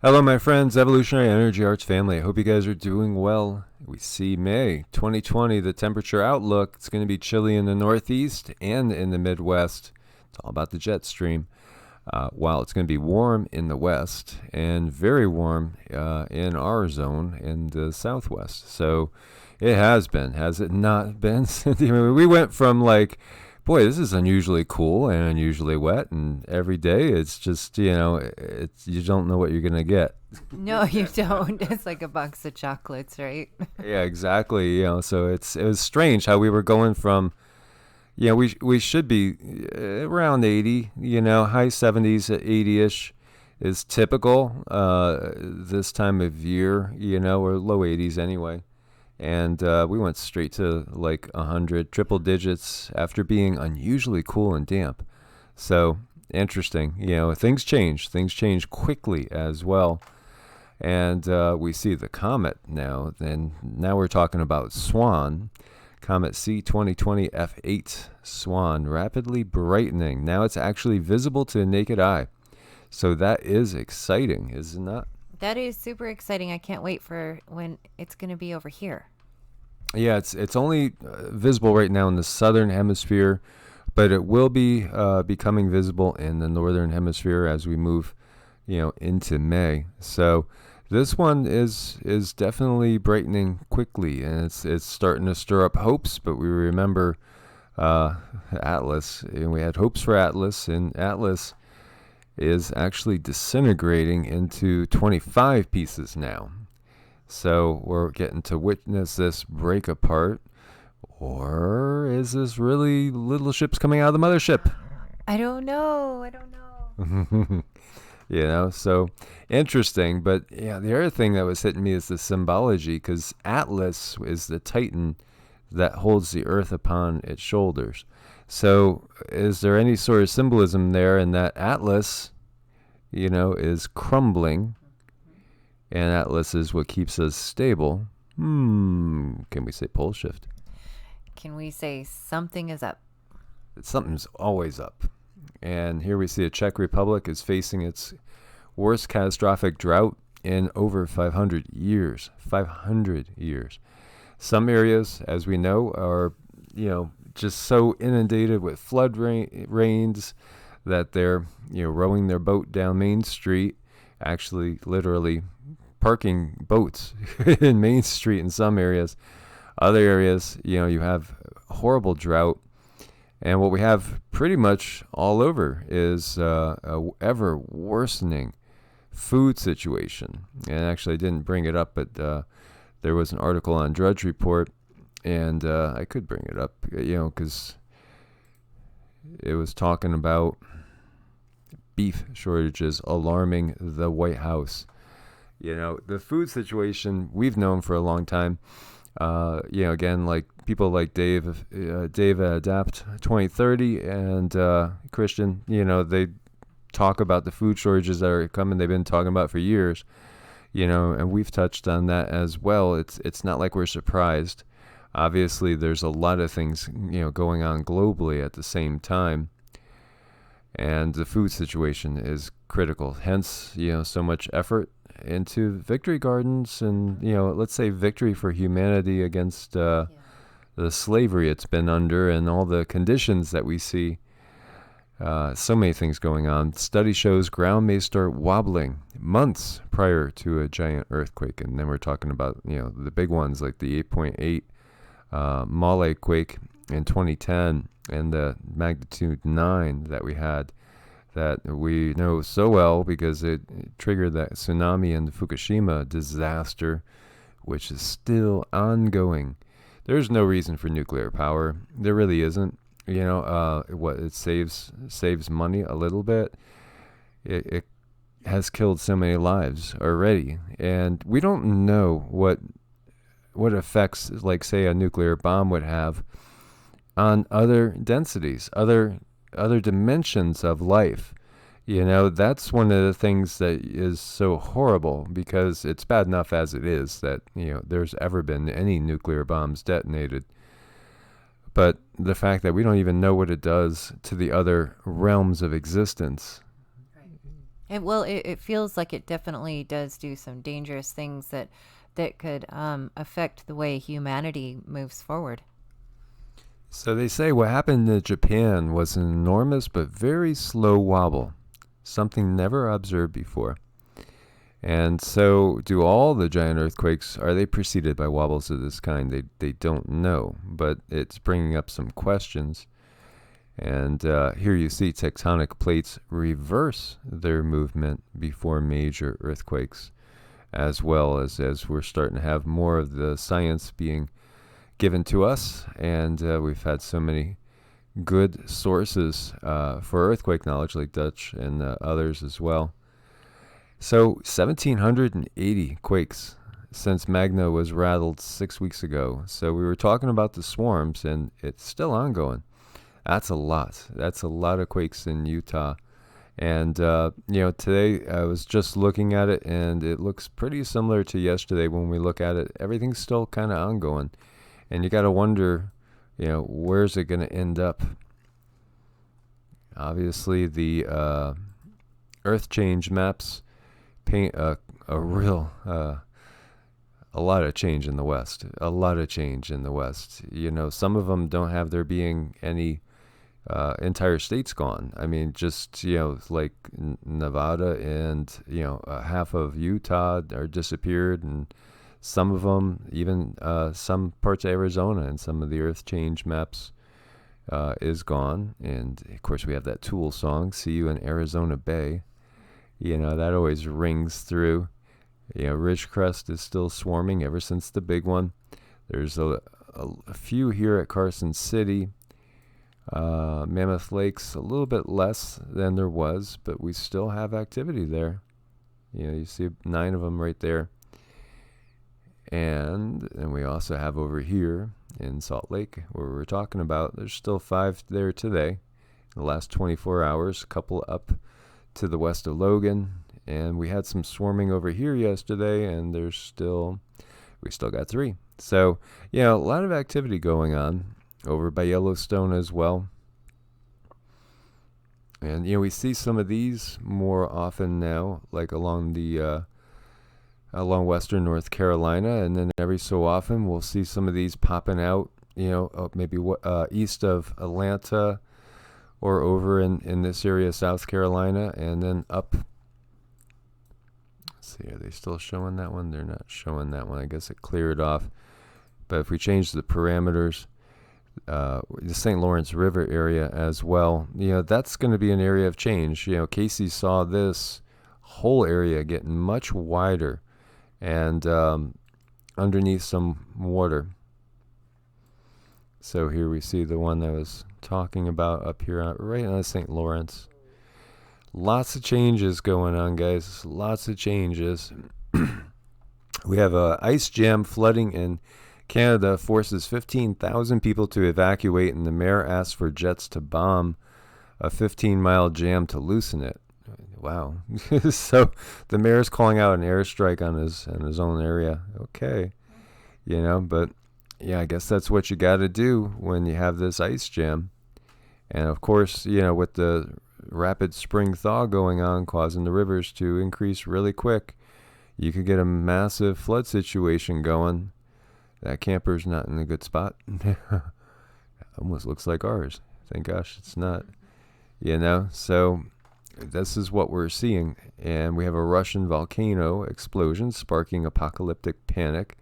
Hello, my friends, Evolutionary Energy Arts family. I hope you guys are doing well. We see May 2020, the temperature outlook. It's going to be chilly in the Northeast and in the Midwest. It's all about the jet stream. While it's going to be warm in the West and very warm in our zone in the Southwest. So it has been, has it not been? We went from like, boy, this is unusually cool and unusually wet, and every day it's just, it's you don't know what you're gonna get. No, you don't. It's like a box of chocolates, right? Yeah, exactly. So it was strange how we were going from, we should be around 80, high 70s, 80ish is typical this time of year, or low 80s anyway. And we went straight to like 100, triple digits after being unusually cool and damp. So interesting. Things change quickly as well. And we see the comet now. And now we're talking about Swan. Comet C 2020 F8 Swan rapidly brightening. Now it's actually visible to the naked eye. So that is exciting, is it not? That is super exciting. I can't wait for when it's going to be over here. Yeah, it's only visible right now in the southern hemisphere, but it will be becoming visible in the northern hemisphere as we move, into May. So this one is definitely brightening quickly, and it's starting to stir up hopes. But we remember Atlas, and we had hopes for Atlas, and Atlas is actually disintegrating into 25 pieces now. So we're getting to witness this break apart. Or is this really little ships coming out of the mothership? I don't know. I don't know. So interesting. But yeah, the other thing that was hitting me is the symbology, because Atlas is the Titan that holds the earth upon its shoulders. So is there any sort of symbolism there in that Atlas, is crumbling, and Atlas is what keeps us stable? Can we say pole shift? Can we say something is up? Something's always up. And here we see the Czech Republic is facing its worst catastrophic drought in over 500 years. 500 years. Some areas, as we know, are, just so inundated with flood rains that they're, rowing their boat down Main Street, actually literally parking boats in Main Street in some areas. Other areas, you have horrible drought. And what we have pretty much all over is a ever worsening food situation. And actually, I didn't bring it up, but there was an article on Drudge Report, and I could bring it up, because it was talking about beef shortages alarming the White House. The food situation we've known for a long time. Again, like people like Dave Adapt 2030 and Christian, they talk about the food shortages that are coming. They've been talking about for years, and we've touched on that as well. It's not like we're surprised. Obviously, there's a lot of things, going on globally at the same time. And the food situation is critical. Hence, so much effort into victory gardens and, let's say victory for humanity against the slavery it's been under and all the conditions that we see. So many things going on. Study shows ground may start wobbling months prior to a giant earthquake. And then we're talking about, the big ones like the 8.8 Male quake in 2010 and the magnitude 9 that we had, that we know so well because it triggered that tsunami and Fukushima disaster, which is still ongoing. There's no reason for nuclear power. There really isn't. What it saves money a little bit. It has killed so many lives already, and we don't know what effects, like say a nuclear bomb would have on other densities, other dimensions of life. That's one of the things that is so horrible, because it's bad enough as it is that, there's ever been any nuclear bombs detonated. But the fact that we don't even know what it does to the other realms of existence, It feels like it definitely does do some dangerous things that could affect the way humanity moves forward. So they say what happened to Japan was an enormous but very slow wobble, something never observed before. And so, do all the giant earthquakes, are they preceded by wobbles of this kind? They don't know, but it's bringing up some questions. And here you see tectonic plates reverse their movement before major earthquakes, as well as we're starting to have more of the science being given to us. And we've had so many good sources for earthquake knowledge, like Dutch and others as well. So 1,780 quakes since Magna was rattled 6 weeks ago. So we were talking about the swarms, and it's still ongoing. That's a lot. That's a lot of quakes in Utah. And, today I was just looking at it, and it looks pretty similar to yesterday when we look at it. Everything's still kind of ongoing. And you got to wonder, where's it going to end up? Obviously, the Earth change maps paint a lot of change in the West. A lot of change in the West. Some of them don't have there being any entire states gone. I mean, just, like Nevada and, half of Utah are disappeared, and some of them, even some parts of Arizona and some of the Earth change maps is gone. And, of course, we have that Tool song, See You in Arizona Bay. That always rings through. Ridgecrest is still swarming ever since the big one. There's a few here at Carson City. Mammoth Lake's a little bit less than there was, but we still have activity there. You see 9 of them right there. And we also have over here in Salt Lake, where we're talking about, there's still 5 there today. In the last 24 hours, a couple up to the west of Logan, and we had some swarming over here yesterday, and we still got 3. So, a lot of activity going on over by Yellowstone as well. And, we see some of these more often now, like along western North Carolina, and then every so often we'll see some of these popping out, maybe east of Atlanta, or over in this area, South Carolina, and then up. Let's see, are they still showing that one? They're not showing that one. I guess it cleared off. But if we change the parameters, the St. Lawrence River area as well, that's going to be an area of change. Casey saw this whole area getting much wider and underneath some water. So here we see the one I was talking about up here, right on St. Lawrence. Lots of changes going on, guys. Lots of changes. We have a ice jam flooding in Canada forces 15,000 people to evacuate, and the mayor asks for jets to bomb a 15-mile jam to loosen it. Wow. So the mayor's calling out an airstrike on his own area. Okay. But I guess that's what you got to do when you have this ice jam. And of course, with the rapid spring thaw going on, causing the rivers to increase really quick, you could get a massive flood situation going. That camper's not in a good spot. Almost looks like ours. Thank gosh it's not. So this is what we're seeing. And we have a Russian volcano explosion sparking apocalyptic panic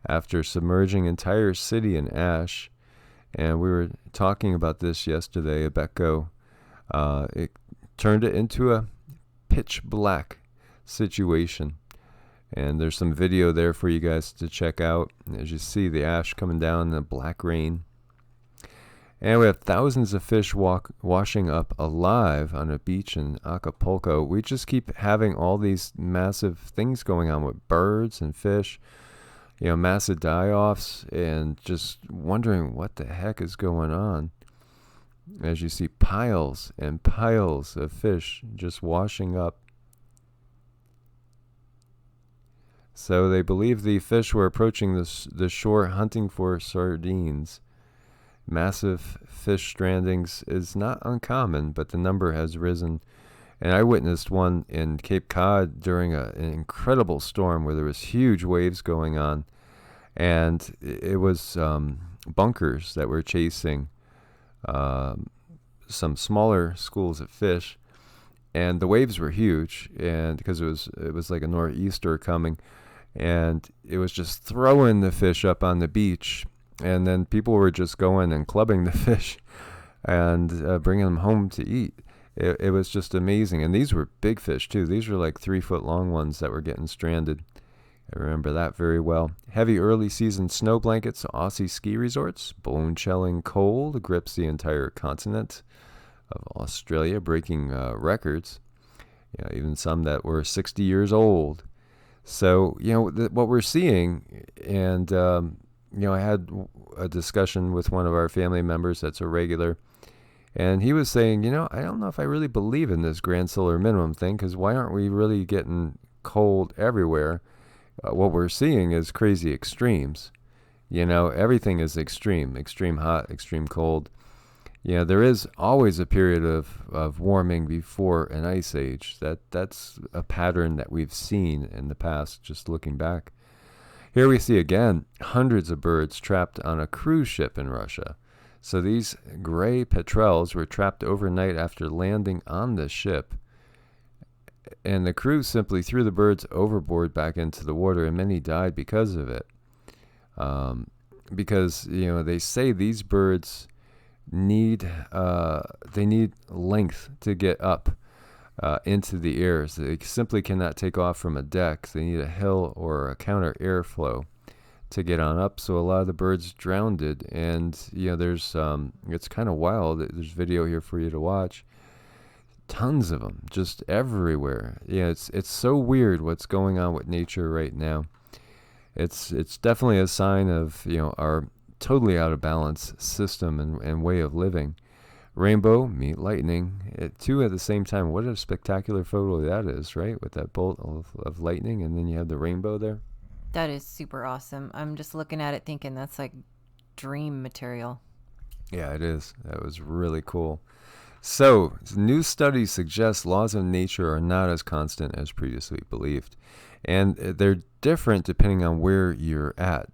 after submerging entire city in ash. And we were talking about this yesterday, Abeko. It turned it into a pitch black situation. And there's some video there for you guys to check out. As you see the ash coming down in the black rain. And we have thousands of fish washing up alive on a beach in Acapulco. We just keep having all these massive things going on with birds and fish. Massive die-offs, and just wondering what the heck is going on. As you see piles and piles of fish just washing up. So they believe the fish were approaching the shore hunting for sardines. Massive fish strandings is not uncommon, but the number has risen And I witnessed one in Cape Cod during an incredible storm where there was huge waves going on, and it was bunkers that were chasing some smaller schools of fish, and the waves were huge, and because it was like a nor'easter coming, and it was just throwing the fish up on the beach, and then people were just going and clubbing the fish and bringing them home to eat. It was just amazing, and these were big fish too. These were like 3-foot long ones that were getting stranded. I remember that very well. Heavy early season snow blankets, Aussie ski resorts, bone-chilling cold grips the entire continent of Australia, breaking records. Even some that were 60 years old. So, what we're seeing, and, I had a discussion with one of our family members that's a regular, and he was saying, I don't know if I really believe in this grand solar minimum thing, because why aren't we really getting cold everywhere? What we're seeing is crazy extremes. Everything is extreme hot, extreme cold. There is always a period of warming before an ice age. That's a pattern that we've seen in the past, just looking back. Here we see again hundreds of birds trapped on a cruise ship in Russia. So these gray petrels were trapped overnight after landing on the ship, and the crew simply threw the birds overboard back into the water, and many died because of it. Because they say these birds need length to get up into the air. So they simply cannot take off from a deck. They need a hill or a counter airflow to get on up. So a lot of the birds drowned, and there's it's kind of wild. There's video here for you to watch. Tons of them just everywhere. It's so weird what's going on with nature right now. It's definitely a sign of our totally out of balance system and way of living. Rainbow meet lightning, two at the same time. What a spectacular photo that is, right? With that bolt of lightning, and then you have the rainbow there. That is super awesome. I'm just looking at it thinking that's like dream material. Yeah, it is. That was really cool. So, new studies suggest laws of nature are not as constant as previously believed, and they're different depending on where you're at.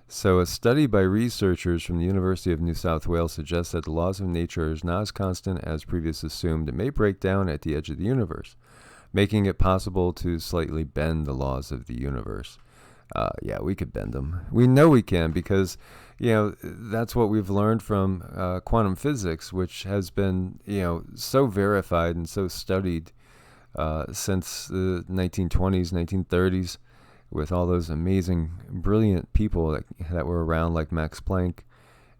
So, a study by researchers from the University of New South Wales suggests that the laws of nature are not as constant as previously assumed. It may break down at the edge of the universe, making it possible to slightly bend the laws of the universe. We could bend them. We know we can, because that's what we've learned from quantum physics, which has been so verified and so studied since the 1920s, 1930s, with all those amazing, brilliant people that were around, like Max Planck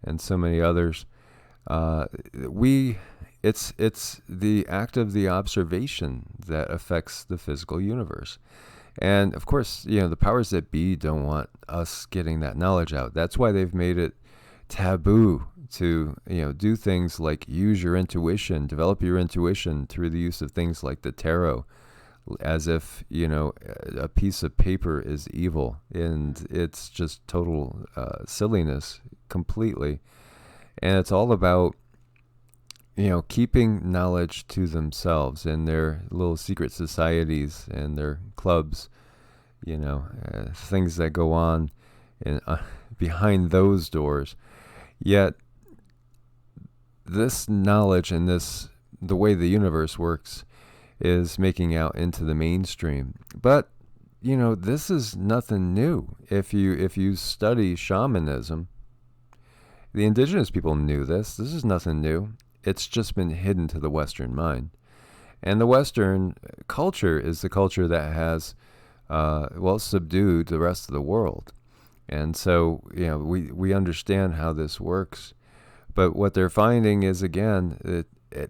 and so many others. It's the act of the observation that affects the physical universe. And of course, the powers that be don't want us getting that knowledge out. That's why they've made it taboo to, do things like use your intuition, develop your intuition through the use of things like the tarot, as if, a piece of paper is evil. And it's just total silliness completely. And it's all about, keeping knowledge to themselves and their little secret societies and their clubs, things that go on behind those doors. Yet this knowledge and the way the universe works is making out into the mainstream. But this is nothing new. If you study shamanism, the indigenous people knew this. This is nothing new. It's just been hidden to the Western mind. And the Western culture is the culture that has, subdued the rest of the world. And so, we understand how this works. But what they're finding is, again,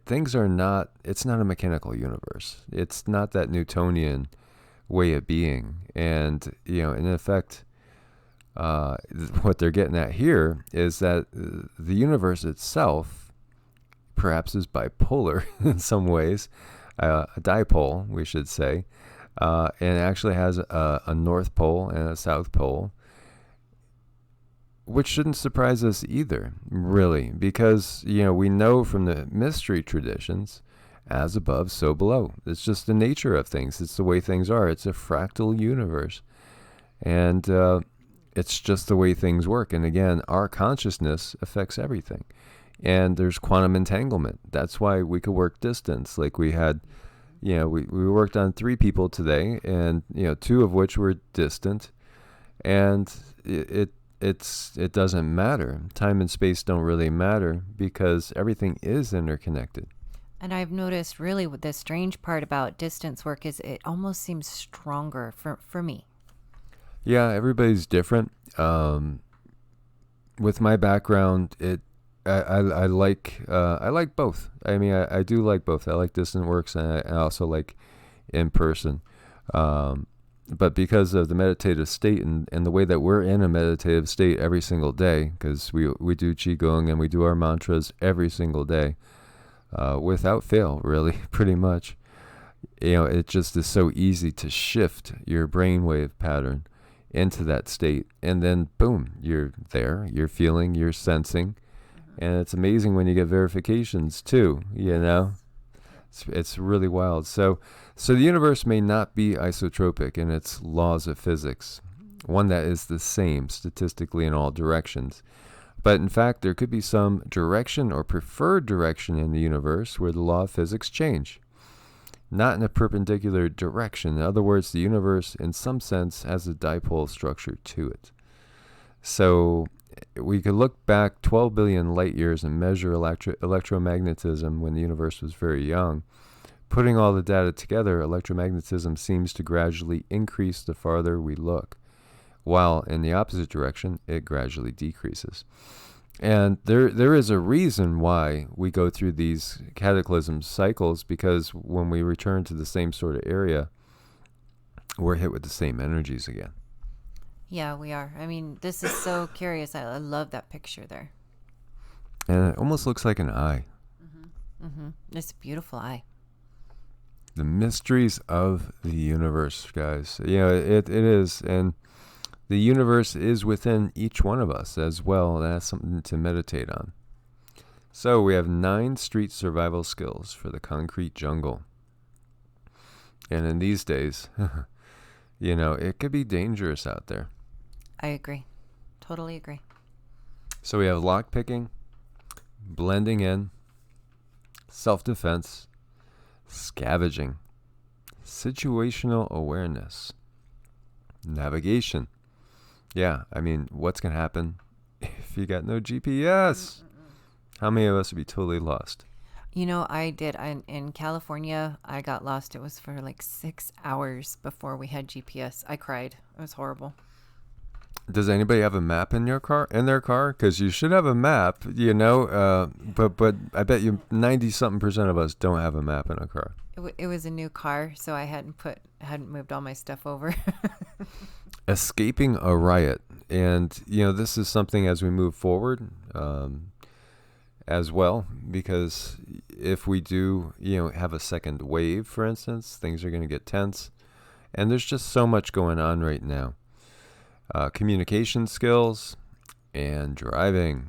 things are not, it's not a mechanical universe. It's not that Newtonian way of being. And, in effect, what they're getting at here is that the universe itself perhaps is bipolar in some ways, a dipole, we should say, and actually has a North Pole and a South Pole, which shouldn't surprise us either, really, because, we know from the mystery traditions, As above, so below. It's just the nature of things. It's the way things are. It's a fractal universe. And it's just the way things work. And again, our consciousness affects everything. And there's quantum entanglement. That's why we could work distance. Like we had, we worked on 3 people today, and 2 of which were distant. And it doesn't matter. Time and space don't really matter because everything is interconnected. And I've noticed really what the strange part about distance work is it almost seems stronger for me. Yeah, everybody's different. With my background, I like both. I mean, I do like both. I like distant works, and I also like in person. But because of the meditative state and the way that we're in a meditative state every single day, because we do QiGong and we do our mantras every single day, without fail, really, pretty much. It just is so easy to shift your brainwave pattern into that state, and then boom, you're there, you're feeling, you're sensing, and it's amazing when you get verifications too. It's really wild. So the universe may not be isotropic in its laws of physics, one that is the same statistically in all directions. But in fact, there could be some direction or preferred direction in the universe where the law of physics change. Not in a perpendicular direction. In other words, the universe, in some sense, has a dipole structure to it. So we could look back 12 billion light years and measure electromagnetism when the universe was very young. Putting all the data together, electromagnetism seems to gradually increase the farther we look, while in the opposite direction, it gradually decreases. And there is a reason why we go through these cataclysm cycles, because when we return to the same sort of area, we're hit with the same energies again. Yeah, we are. I mean, this is so curious. I love that picture there. And it almost looks like an eye. It's a beautiful eye. The mysteries of the universe, guys. It is. And the universe is within each one of us as well. That's something to meditate on. So we have 9 street survival skills for the concrete jungle. And in these days, it could be dangerous out there. I agree. Totally agree. So we have lockpicking, blending in, self-defense, scavenging, situational awareness, navigation. Yeah, I mean, what's going to happen if you got no GPS? How many of us would be totally lost? I did. In California, I got lost. It was for like 6 hours before we had GPS. I cried. It was horrible. Does anybody have a map in their car? Because you should have a map, but I bet you 90-something% of us don't have a map in a car. It was a new car, so I hadn't moved all my stuff over. Escaping a riot. And, this is something as we move forward as well, because if we do, have a second wave, for instance, things are going to get tense. And there's just so much going on right now. Communication skills and driving.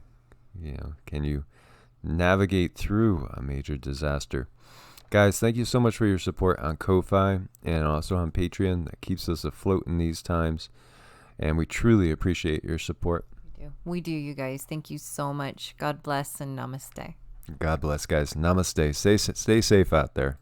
Can you navigate through a major disaster? Guys, thank you so much for your support on Ko-Fi and also on Patreon. That keeps us afloat in these times, and we truly appreciate your support. We do, you guys. Thank you so much. God bless and namaste. God bless, guys. Namaste. Stay safe out there.